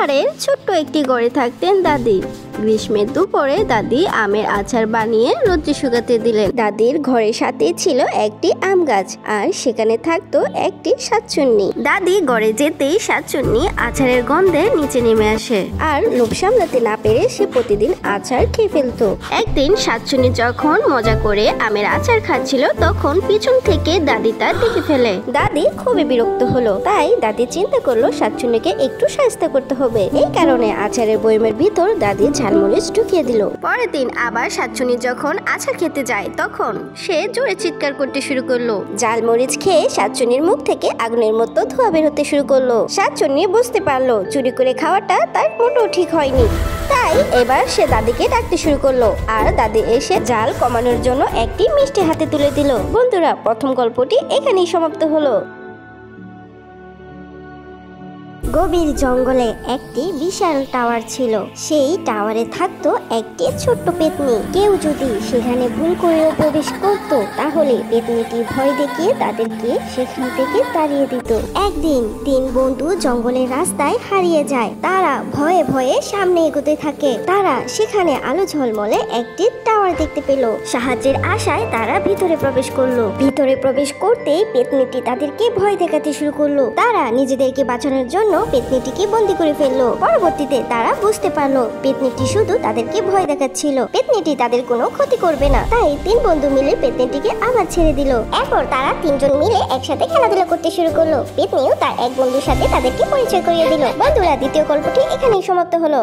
পাহাড়ের ছোট্ট একটি ঘরে থাকতেন দাদি। গ্রীষ্মের দুপুরে দাদি আমের আচার বানিয়ে রোদ্রে শুকাতে দিলেন। দাদির ঘরের সাথে ছিল একটি আম গাছ, আর সেখানে থাকতো একটি শাকচুন্নি। দাদি ঘরে যেতেই শাকচুন্নি আচারের গন্ধে নিচে নেমে আসে, আর লোভ সামলাতে না পেরে সে প্রতিদিন আচার খেয়ে ফেলতো। একদিন শাকচুন্নি যখন মজা করে আমের আচার খাচ্ছিল, তখন পিছন থেকে দাদি তা দেখে ফেলে। দাদি খুবই বিরক্ত হলো, তাই দাদি চিন্তা করলো শাকচুন্নিকে একটু শায়েস্তা করতে হবে। এই কারণে আচারের বয়মের ভিতর দাদি ঝালমরিচ ঢুকিয়ে দিল। পরের দিন আবার শাকচুন্নি যখন আচার খেতে যায়, তখন সে জোরে চিৎকার করতে শুরু করলো। ঝালমরিচ খেয়ে শাকচুন্নির মুখ থেকে আগুনের মতো ধোঁয়া বের হতে শুরু করলো। শাকচুন্নি বুঝতে পারলো চুরি করে খাওয়াটা তার মোটেও ঠিক হয়নি, তাই এবার সে দাদিকে ডাকতে শুরু করলো, আর দাদি এসে জাল কমানোর জন্য একটি মিষ্টি হাতে তুলে দিল। বন্ধুরা, প্রথম গল্পটি এখানেই সমাপ্ত হলো। গভীর জঙ্গলে একটি বিশাল টাওয়ার ছিল। সেই টাওয়ারে থাকতো একটি ছোট্ট পেতনি। কেউ যদি সেখানে ভুল করেও প্রবেশ করত, তাহলে পেতনিটি ভয় দেখিয়ে তাদেরকে সেখান থেকে তাড়িয়ে দিত। একদিন 3 বন্ধু জঙ্গলের রাস্তায় হারিয়ে যায়। তারা ভয়ে ভয়ে সামনে এগোতে থাকে। তারা সেখানে আলো ঝলমলে একটি টাওয়ার দেখতে পেল। সাহায্যের আশায় তারা ভিতরে প্রবেশ করলো। ভিতরে প্রবেশ করতেই পেতনিটি তাদেরকে ভয় দেখাতে শুরু করলো। তারা নিজেদেরকে বাঁচানোর জন্য পেতনিটিকে বন্দি করে ফেললো। পরবর্তীতে তারা বুঝতে পারলো পেতনিটি শুধু তাদেরকে ভয় দেখাচ্ছিল, পেতনিটি তাদের কোনো ক্ষতি করবে না। তাই 3 বন্ধু মিলে পেতনিটিকে আবার ছেড়ে দিল। এরপর তারা 3 জন মিলে একসাথে খেলাধুলা করতে শুরু করলো। পেতনিও তার এক বন্ধুর সাথে তাদেরকে পরিচয় করিয়ে দিল। বন্ধুরা, দ্বিতীয় গল্পটি এখানেই সমাপ্ত হলো।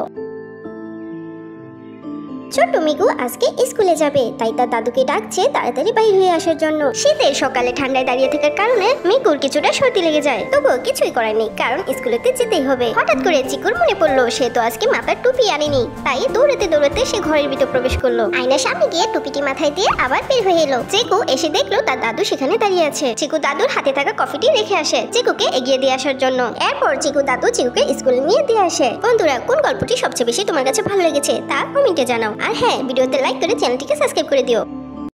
ছোট্ট মিকু আজকে স্কুলে যাবে, তাই তার দাদুকে ডাকছে তাড়াতাড়ি বাইরে হয়ে আসার জন্য। শীতের সকালে ঠান্ডায় দাঁড়িয়ে থাকার কারণে মিকুর কিছুটা সর্দি লেগে যায়, তবুও কিছুই করার নেই, কারণ স্কুলেতে যেতেই হবে। হঠাৎ করে চিকুর মনে পড়লো সে তো আজকে মাথার টুপি আনেনি, তাই দৌড়াতে দৌড়াতে সে ঘরের ভিতর প্রবেশ করলো। আয়নার সামনে গিয়ে টুপিটি মাথায় দিয়ে আবার বের হয়ে এলো। চিকু এসে দেখলো তার দাদু সেখানে দাঁড়িয়ে আছে। চিকু দাদুর হাতে থাকা কফিটি রেখে আসে চিকুকে এগিয়ে দিয়ে আসার জন্য। এরপর চিকু দাদু চিকুকে স্কুলে নিয়ে দিয়ে আসে। বন্ধুরা, কোন গল্পটি সবচেয়ে বেশি তোমার কাছে ভালো লেগেছে তা কমেন্টে জানাও। আর হ্যাঁ, ভিডিওতে লাইক করে চ্যানেলটিকে সাবস্ক্রাইব করে দিও।